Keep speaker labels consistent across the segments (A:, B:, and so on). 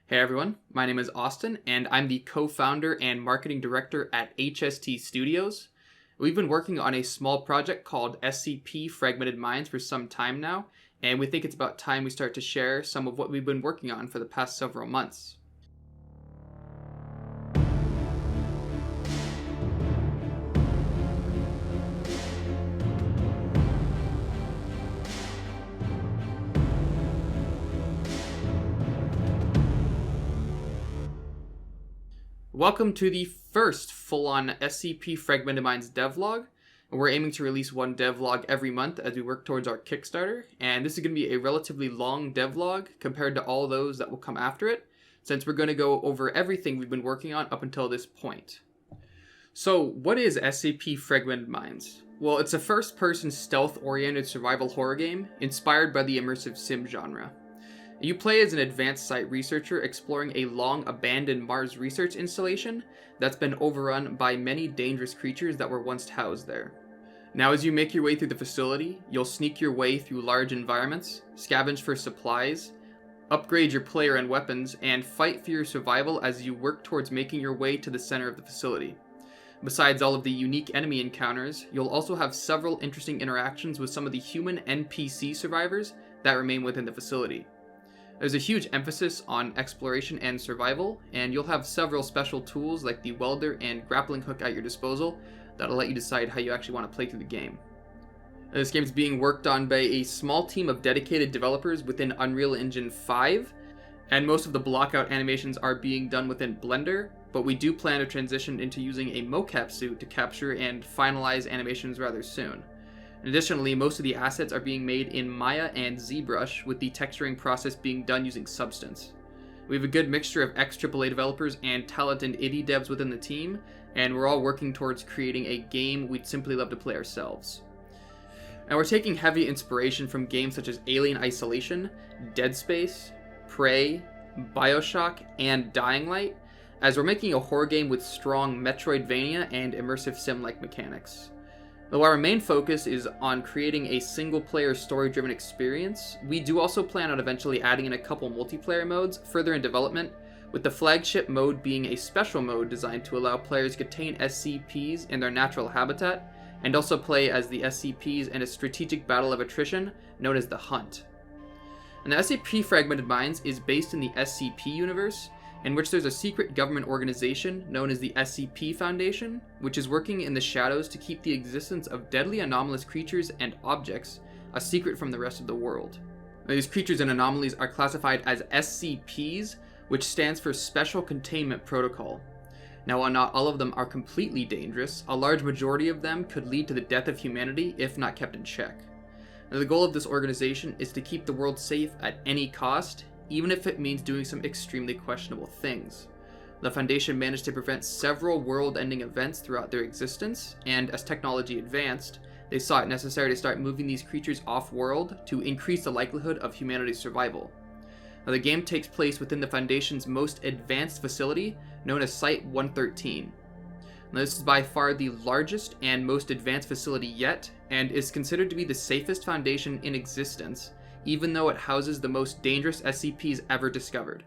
A: Hey everyone, my name is Austin, and I'm the co-founder and marketing director at HST Studios. We've been working on a small project called SCP Fragmented Minds for some time now, and we think it's about time we start to share some of what we've been working on for the past several months. Welcome to the first full-on SCP Fragmented Minds devlog. We're aiming to release one devlog every month as we work towards our Kickstarter, and this is going to be a relatively long devlog compared to all those that will come after it, since we're going to go over everything we've been working on up until this point. So, what is SCP Fragmented Minds? Well, it's a first-person stealth-oriented survival horror game inspired by the immersive sim genre. You play as an advanced site researcher exploring a long-abandoned Mars research installation that's been overrun by many dangerous creatures that were once housed there. Now, as you make your way through the facility, you'll sneak your way through large environments, scavenge for supplies, upgrade your player and weapons, and fight for your survival as you work towards making your way to the center of the facility. Besides all of the unique enemy encounters, you'll also have several interesting interactions with some of the human NPC survivors that remain within the facility. There's a huge emphasis on exploration and survival, and you'll have several special tools like the welder and grappling hook at your disposal that'll let you decide how you actually want to play through the game. This game is being worked on by a small team of dedicated developers within Unreal Engine 5, and most of the blockout animations are being done within Blender, but we do plan to transition into using a mocap suit to capture and finalize animations rather soon. Additionally, most of the assets are being made in Maya and ZBrush, with the texturing process being done using Substance. We have a good mixture of ex-AAA developers and talented indie devs within the team, and we're all working towards creating a game we'd simply love to play ourselves. And we're taking heavy inspiration from games such as Alien Isolation, Dead Space, Prey, Bioshock, and Dying Light, as we're making a horror game with strong Metroidvania and immersive sim-like mechanics. Though our main focus is on creating a single-player story-driven experience, we do also plan on eventually adding in a couple multiplayer modes further in development, with the flagship mode being a special mode designed to allow players to contain SCPs in their natural habitat, and also play as the SCPs in a strategic battle of attrition known as the Hunt. And the SCP Fragmented Minds is based in the SCP universe, in which there's a secret government organization known as the SCP Foundation, which is working in the shadows to keep the existence of deadly anomalous creatures and objects a secret from the rest of the world. Now, these creatures and anomalies are classified as SCPs, which stands for Special Containment Protocol. Now, while not all of them are completely dangerous, a large majority of them could lead to the death of humanity if not kept in check. Now, the goal of this organization is to keep the world safe at any cost, even if it means doing some extremely questionable things. The Foundation managed to prevent several world-ending events throughout their existence, and as technology advanced, they saw it necessary to start moving these creatures off-world to increase the likelihood of humanity's survival. Now, the game takes place within the Foundation's most advanced facility, known as Site-113. Now, this is by far the largest and most advanced facility yet, and is considered to be the safest Foundation in existence, even though it houses the most dangerous SCPs ever discovered.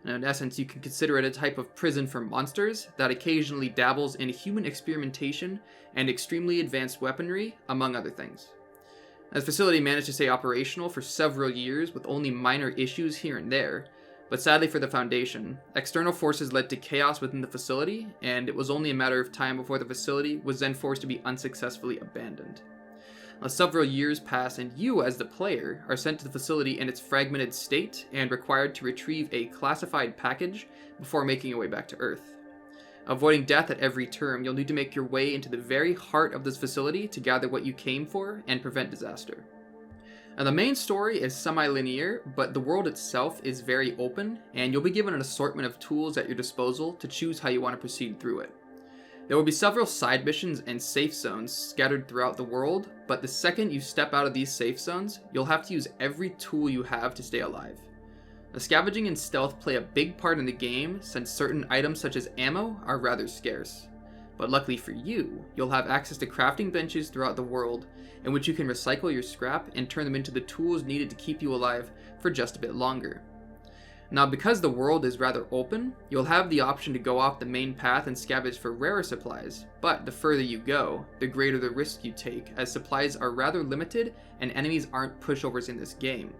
A: Now, in essence, you can consider it a type of prison for monsters that occasionally dabbles in human experimentation and extremely advanced weaponry, among other things. This facility managed to stay operational for several years with only minor issues here and there, but sadly for the Foundation, external forces led to chaos within the facility, and it was only a matter of time before the facility was then forced to be unsuccessfully abandoned. Several years pass, and you, as the player, are sent to the facility in its fragmented state and required to retrieve a classified package before making your way back to Earth. Avoiding death at every turn, you'll need to make your way into the very heart of this facility to gather what you came for and prevent disaster. Now, the main story is semi-linear, but the world itself is very open, and you'll be given an assortment of tools at your disposal to choose how you want to proceed through it. There will be several side missions and safe zones scattered throughout the world, but the second you step out of these safe zones, you'll have to use every tool you have to stay alive. The scavenging and stealth play a big part in the game, since certain items such as ammo are rather scarce. But luckily for you, you'll have access to crafting benches throughout the world, in which you can recycle your scrap and turn them into the tools needed to keep you alive for just a bit longer. Now, because the world is rather open, you'll have the option to go off the main path and scavenge for rarer supplies, but the further you go, the greater the risk you take, as supplies are rather limited and enemies aren't pushovers in this game.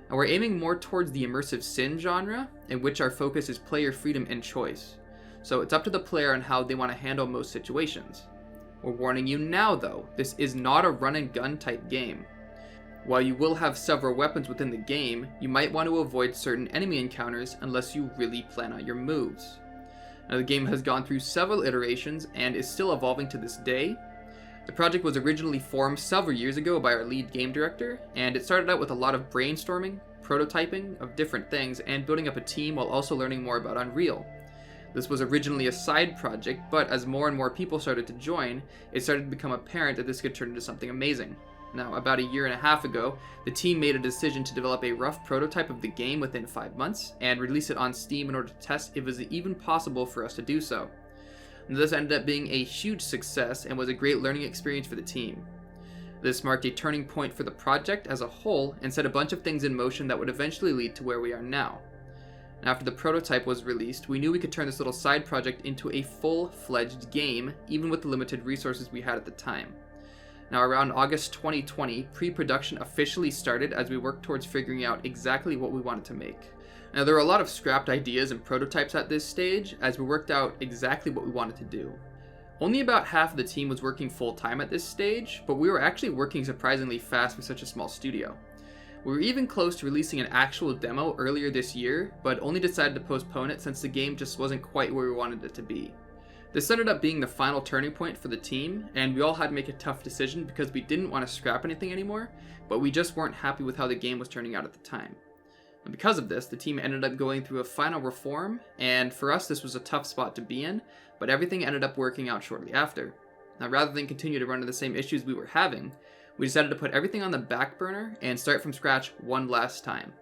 A: And we're aiming more towards the immersive sim genre, in which our focus is player freedom and choice. So it's up to the player on how they want to handle most situations. We're warning you now though, this is not a run and gun type game. While you will have several weapons within the game, you might want to avoid certain enemy encounters unless you really plan out your moves. Now, the game has gone through several iterations and is still evolving to this day. The project was originally formed several years ago by our lead game director, and it started out with a lot of brainstorming, prototyping of different things, and building up a team while also learning more about Unreal. This was originally a side project, but as more and more people started to join, it started to become apparent that this could turn into something amazing. Now, about a year and a half ago, the team made a decision to develop a rough prototype of the game within 5 months, and release it on Steam in order to test if it was even possible for us to do so. And this ended up being a huge success and was a great learning experience for the team. This marked a turning point for the project as a whole and set a bunch of things in motion that would eventually lead to where we are now. And after the prototype was released, we knew we could turn this little side project into a full-fledged game, even with the limited resources we had at the time. Now, around August 2020, pre-production officially started as we worked towards figuring out exactly what we wanted to make. Now, there were a lot of scrapped ideas and prototypes at this stage as we worked out exactly what we wanted to do. Only about half of the team was working full-time at this stage, but we were actually working surprisingly fast for such a small studio. We were even close to releasing an actual demo earlier this year, but only decided to postpone it since the game just wasn't quite where we wanted it to be. This ended up being the final turning point for the team, and we all had to make a tough decision because we didn't want to scrap anything anymore, but we just weren't happy with how the game was turning out at the time. And because of this, the team ended up going through a final reform, and for us this was a tough spot to be in, but everything ended up working out shortly after. Now, rather than continue to run into the same issues we were having, we decided to put everything on the back burner and start from scratch one last time.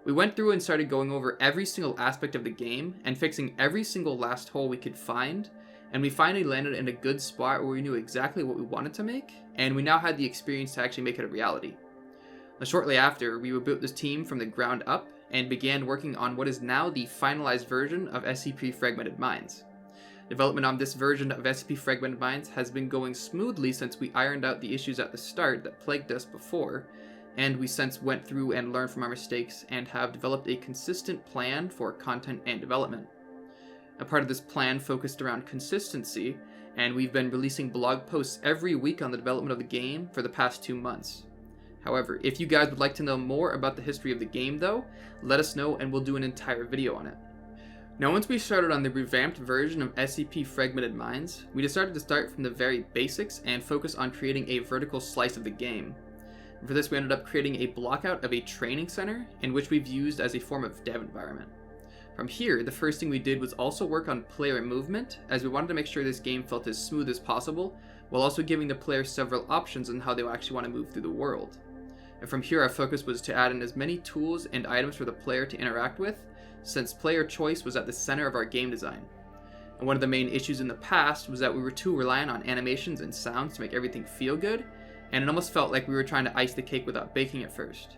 A: We went through and started going over every single aspect of the game and fixing every single last hole we could find, and we finally landed in a good spot where we knew exactly what we wanted to make, and we now had the experience to actually make it a reality. Now, shortly after, we rebuilt this team from the ground up and began working on what is now the finalized version of SCP Fragmented Minds. Development on this version of SCP Fragmented Minds has been going smoothly since we ironed out the issues at the start that plagued us before, and we since went through and learned from our mistakes and have developed a consistent plan for content and development. A part of this plan focused around consistency, and we've been releasing blog posts every week on the development of the game for the past 2 months. However, if you guys would like to know more about the history of the game though, let us know and we'll do an entire video on it. Now, once we started on the revamped version of SCP Fragmented Minds, we decided to start from the very basics and focus on creating a vertical slice of the game. For this, we ended up creating a blockout of a training center, in which we've used as a form of dev environment. From here, the first thing we did was also work on player movement, as we wanted to make sure this game felt as smooth as possible, while also giving the player several options on how they actually want to move through the world. And from here, our focus was to add in as many tools and items for the player to interact with, since player choice was at the center of our game design. And one of the main issues in the past was that we were too reliant on animations and sounds to make everything feel good, and it almost felt like we were trying to ice the cake without baking it first.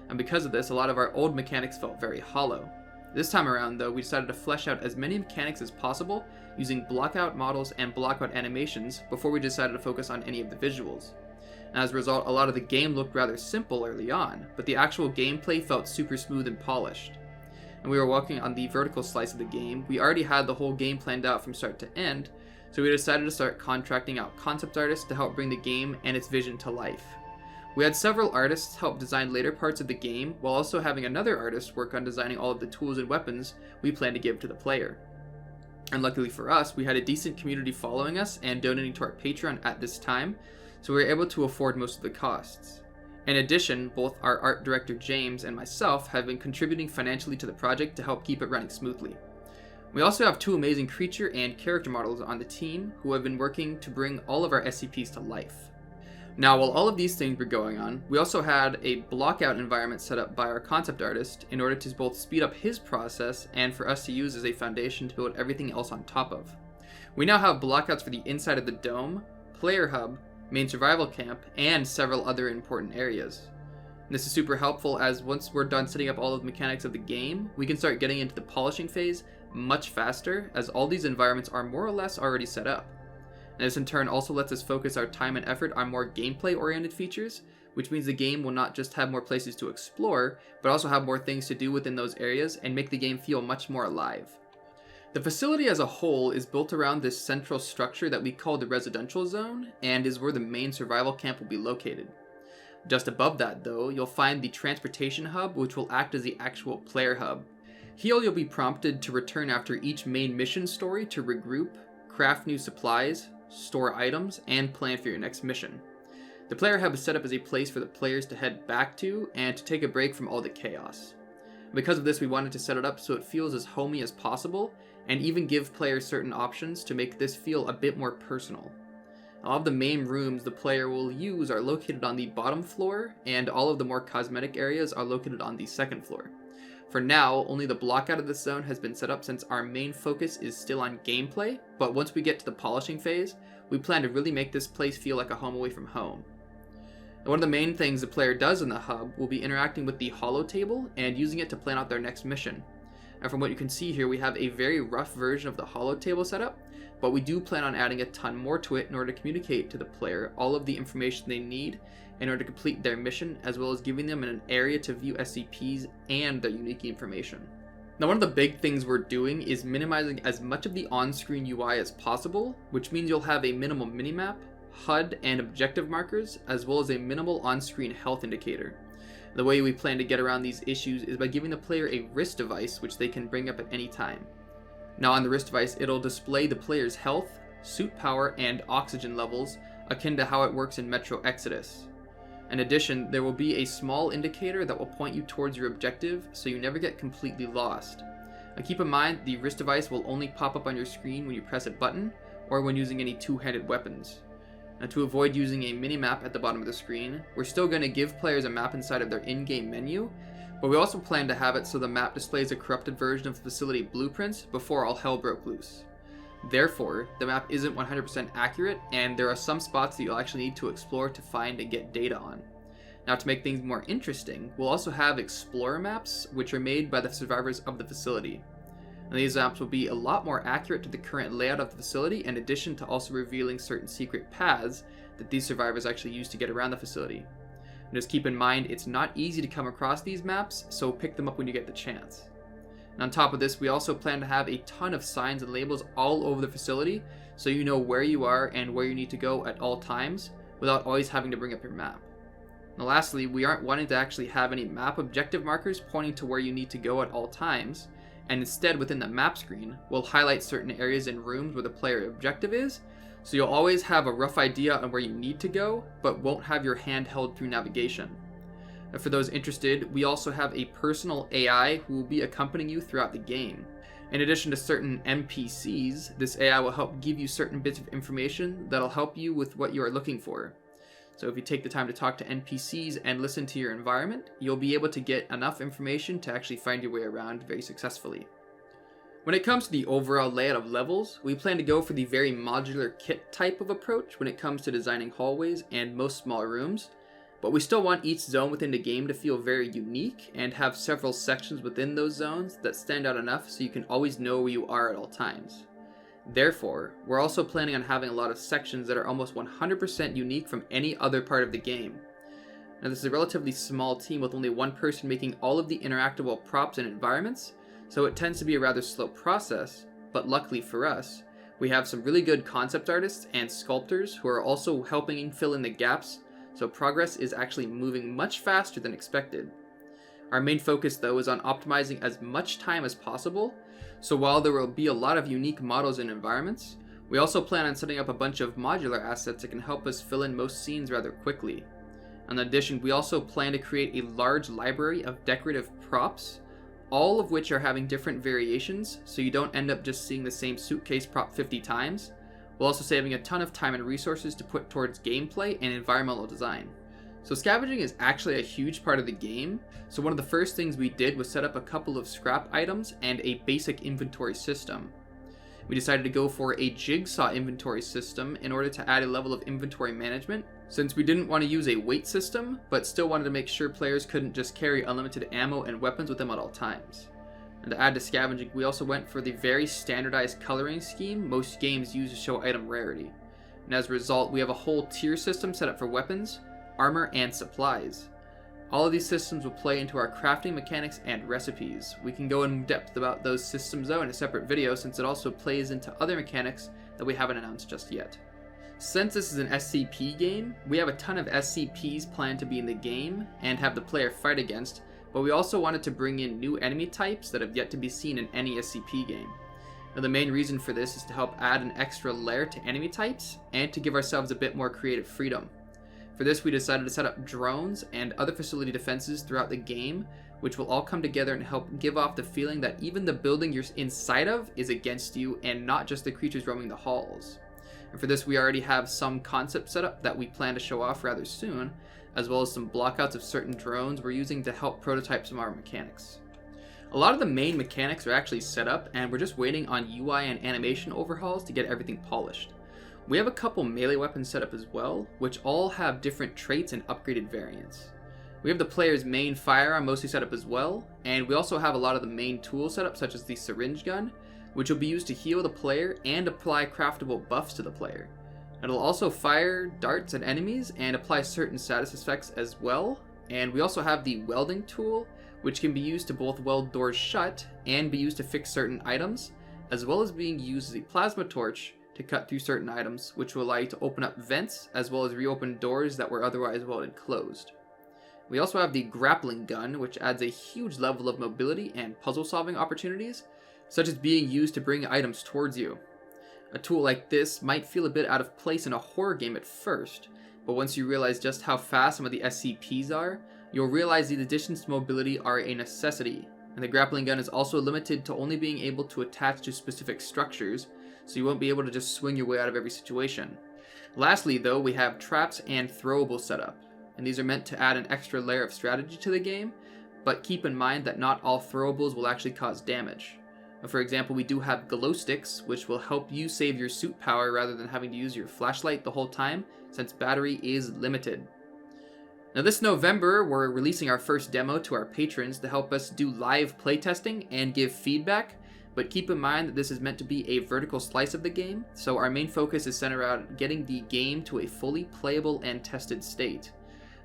A: And because of this, a lot of our old mechanics felt very hollow. This time around though, we decided to flesh out as many mechanics as possible using blockout models and blockout animations before we decided to focus on any of the visuals. And as a result, a lot of the game looked rather simple early on, but the actual gameplay felt super smooth and polished. And we were working on the vertical slice of the game. We already had the whole game planned out from start to end, so we decided to start contracting out concept artists to help bring the game and its vision to life. We had several artists help design later parts of the game, while also having another artist work on designing all of the tools and weapons we plan to give to the player. And luckily for us, we had a decent community following us and donating to our Patreon at this time, so we were able to afford most of the costs. In addition, both our art director James and myself have been contributing financially to the project to help keep it running smoothly. We also have 2 amazing creature and character models on the team who have been working to bring all of our SCPs to life. Now, while all of these things were going on, we also had a blockout environment set up by our concept artist in order to both speed up his process and for us to use as a foundation to build everything else on top of. We now have blockouts for the inside of the dome, player hub, main survival camp, and several other important areas. This is super helpful as once we're done setting up all of the mechanics of the game, we can start getting into the polishing phase much faster as all these environments are more or less already set up. And this in turn also lets us focus our time and effort on more gameplay oriented features, which means the game will not just have more places to explore, but also have more things to do within those areas and make the game feel much more alive. The facility as a whole is built around this central structure that we call the residential zone, and is where the main survival camp will be located. Just above that though, you'll find the transportation hub, which will act as the actual player hub. Here you'll be prompted to return after each main mission story to regroup, craft new supplies, store items, and plan for your next mission. The player hub is set up as a place for the players to head back to and to take a break from all the chaos. Because of this, we wanted to set it up so it feels as homey as possible, and even give players certain options to make this feel a bit more personal. All of the main rooms the player will use are located on the bottom floor, and all of the more cosmetic areas are located on the second floor. For now, only the block out of this zone has been set up since our main focus is still on gameplay, but once we get to the polishing phase, we plan to really make this place feel like a home away from home. And one of the main things the player does in the hub will be interacting with the holo table and using it to plan out their next mission. And from what you can see here, we have a very rough version of the holo table set up, but we do plan on adding a ton more to it in order to communicate to the player all of the information they need in order to complete their mission, as well as giving them an area to view SCPs and their unique information. Now, one of the big things we're doing is minimizing as much of the on-screen UI as possible, which means you'll have a minimal minimap, HUD, and objective markers, as well as a minimal on-screen health indicator. The way we plan to get around these issues is by giving the player a wrist device which they can bring up at any time. Now on the wrist device, it'll display the player's health, suit power, and oxygen levels, akin to how it works in Metro Exodus. In addition, there will be a small indicator that will point you towards your objective so you never get completely lost. And keep in mind, the wrist device will only pop up on your screen when you press a button or when using any two-handed weapons. Now, to avoid using a minimap at the bottom of the screen, we're still going to give players a map inside of their in-game menu, but we also plan to have it so the map displays a corrupted version of the facility blueprints before all hell broke loose. Therefore, the map isn't 100% accurate, and there are some spots that you'll actually need to explore to find and get data on. Now, to make things more interesting, we'll also have explorer maps, which are made by the survivors of the facility. And these maps will be a lot more accurate to the current layout of the facility, in addition to also revealing certain secret paths that these survivors actually use to get around the facility. And just keep in mind, it's not easy to come across these maps, so pick them up when you get the chance. And on top of this, we also plan to have a ton of signs and labels all over the facility, so you know where you are and where you need to go at all times, without always having to bring up your map. Now lastly, we aren't wanting to actually have any map objective markers pointing to where you need to go at all times, and instead within the map screen, we'll highlight certain areas and rooms where the player objective is, so you'll always have a rough idea on where you need to go, but won't have your hand held through navigation. And for those interested, we also have a personal AI who will be accompanying you throughout the game. In addition to certain NPCs, this AI will help give you certain bits of information that'll help you with what you are looking for. So if you take the time to talk to NPCs and listen to your environment, you'll be able to get enough information to actually find your way around very successfully. When it comes to the overall layout of levels, we plan to go for the very modular kit type of approach when it comes to designing hallways and most small rooms, but we still want each zone within the game to feel very unique and have several sections within those zones that stand out enough so you can always know where you are at all times. Therefore, we're also planning on having a lot of sections that are almost 100% unique from any other part of the game. Now, this is a relatively small team with only one person making all of the interactable props and environments, so it tends to be a rather slow process, but luckily for us, we have some really good concept artists and sculptors who are also helping fill in the gaps, so progress is actually moving much faster than expected. Our main focus though is on optimizing as much time as possible, so while there will be a lot of unique models and environments, we also plan on setting up a bunch of modular assets that can help us fill in most scenes rather quickly. In addition, we also plan to create a large library of decorative props, all of which are having different variations, so you don't end up just seeing the same suitcase prop 50 times, while also saving a ton of time and resources to put towards gameplay and environmental design. So scavenging is actually a huge part of the game, so one of the first things we did was set up a couple of scrap items and a basic inventory system. We decided to go for a jigsaw inventory system in order to add a level of inventory management Since we didn't want to use a weight system, but still wanted to make sure players couldn't just carry unlimited ammo and weapons with them at all times. And to add to Scavenging, we also went for the very standardized coloring scheme most games use to show item rarity. And as a result, we have a whole tier system set up for weapons, armor, and supplies. All of these systems will play into our crafting mechanics and recipes. We can go in depth about those systems though in a separate video, since it also plays into other mechanics that we haven't announced just yet. Since this is an SCP game, we have a ton of SCPs planned to be in the game and have the player fight against, but we also wanted to bring in new enemy types that have yet to be seen in any SCP game. Now, the main reason for this is to help add an extra layer to enemy types and to give ourselves a bit more creative freedom. For this, we decided to set up drones and other facility defenses throughout the game, which will all come together and help give off the feeling that even the building you're inside of is against you and not just the creatures roaming the halls. And for this, we already have some concepts set up that we plan to show off rather soon, as well as some blockouts of certain drones we're using to help prototype some of our mechanics. A lot of the main mechanics are actually set up, and we're just waiting on UI and animation overhauls to get everything polished. We have a couple melee weapons set up as well, which all have different traits and upgraded variants. We have the player's main firearm mostly set up as well, and we also have a lot of the main tools set up, such as the syringe gun, which will be used to heal the player and apply craftable buffs to the player. It'll also fire darts at enemies and apply certain status effects as well, and we also have the welding tool, which can be used to both weld doors shut and be used to fix certain items, as well as being used as a plasma torch to cut through certain items, which will allow you to open up vents as well as reopen doors that were otherwise welded closed. We also have the grappling gun, which adds a huge level of mobility and puzzle solving opportunities, such as being used to bring items towards you. A tool like this might feel a bit out of place in a horror game at first, but once you realize just how fast some of the SCPs are, you'll realize these additions to mobility are a necessity, and the grappling gun is also limited to only being able to attach to specific structures, so you won't be able to just swing your way out of every situation. Lastly though, we have traps and throwables set up, and these are meant to add an extra layer of strategy to the game, but keep in mind that not all throwables will actually cause damage. For example, we do have glow sticks, which will help you save your suit power rather than having to use your flashlight the whole time, since battery is limited. Now this November, we're releasing our first demo to our patrons to help us do live playtesting and give feedback, but keep in mind that this is meant to be a vertical slice of the game, so our main focus is centered around getting the game to a fully playable and tested state.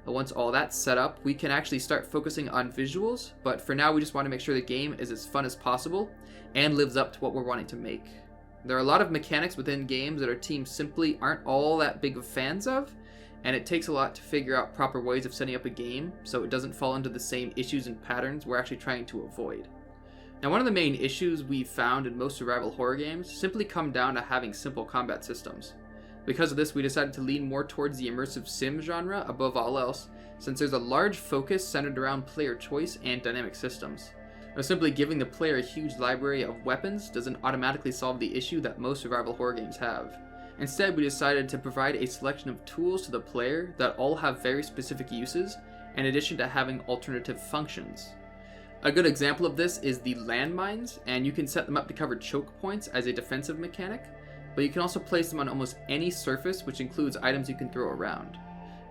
A: Once all that's set up, we can actually start focusing on visuals, but for now we just want to make sure the game is as fun as possible and lives up to what we're wanting to make. There are a lot of mechanics within games that our team simply aren't all that big of fans of, and it takes a lot to figure out proper ways of setting up a game so it doesn't fall into the same issues and patterns we're actually trying to avoid. Now, one of the main issues we've found in most survival horror games simply come down to having simple combat systems. Because of this, we decided to lean more towards the immersive sim genre above all else, since there's a large focus centered around player choice and dynamic systems. Now, simply giving the player a huge library of weapons doesn't automatically solve the issue that most survival horror games have. Instead, we decided to provide a selection of tools to the player that all have very specific uses, in addition to having alternative functions. A good example of this is the landmines, and you can set them up to cover choke points as a defensive mechanic, but you can also place them on almost any surface, which includes items you can throw around.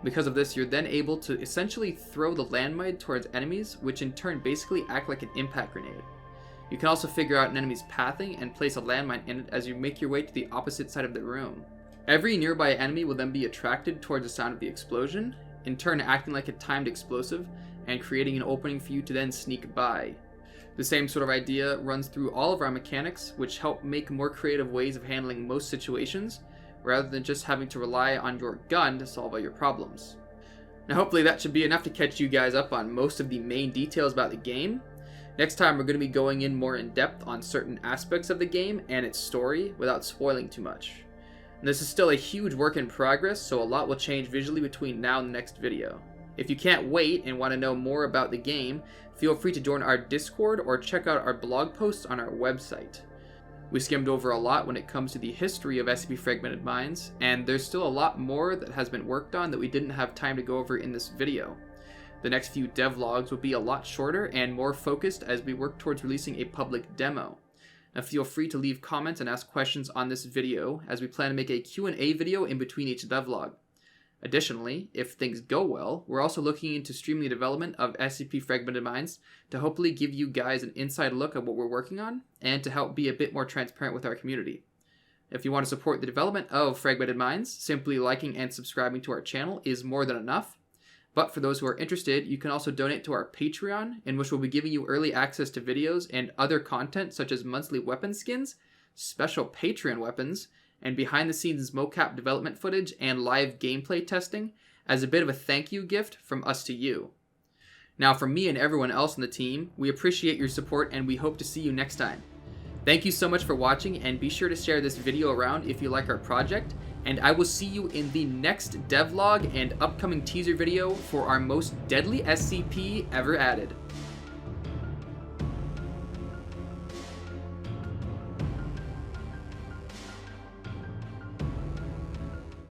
A: Because of this, you're then able to essentially throw the landmine towards enemies, which in turn basically act like an impact grenade. You can also figure out an enemy's pathing and place a landmine in it as you make your way to the opposite side of the room. Every nearby enemy will then be attracted towards the sound of the explosion, in turn acting like a timed explosive and creating an opening for you to then sneak by. The same sort of idea runs through all of our mechanics, which help make more creative ways of handling most situations, rather than just having to rely on your gun to solve all your problems. Now hopefully that should be enough to catch you guys up on most of the main details about the game. Next time we're going to be going in more in depth on certain aspects of the game and its story without spoiling too much. And this is still a huge work in progress, so a lot will change visually between now and the next video. If you can't wait and want to know more about the game, feel free to join our Discord or check out our blog posts on our website. We skimmed over a lot when it comes to the history of SCP Fragmented Minds, and there's still a lot more that has been worked on that we didn't have time to go over in this video. The next few devlogs will be a lot shorter and more focused as we work towards releasing a public demo. Now feel free to leave comments and ask questions on this video, as we plan to make a Q&A video in between each devlog. Additionally, if things go well, we're also looking into streaming the development of SCP Fragmented Minds to hopefully give you guys an inside look at what we're working on and to help be a bit more transparent with our community. If you want to support the development of Fragmented Minds, simply liking and subscribing to our channel is more than enough. But for those who are interested, you can also donate to our Patreon, in which we'll be giving you early access to videos and other content such as monthly weapon skins, special Patreon weapons, and behind-the-scenes mocap development footage and live gameplay testing as a bit of a thank you gift from us to you. Now, from me and everyone else on the team, we appreciate your support and we hope to see you next time. Thank you so much for watching, and be sure to share this video around if you like our project, and I will see you in the next devlog and upcoming teaser video for our most deadly SCP ever added.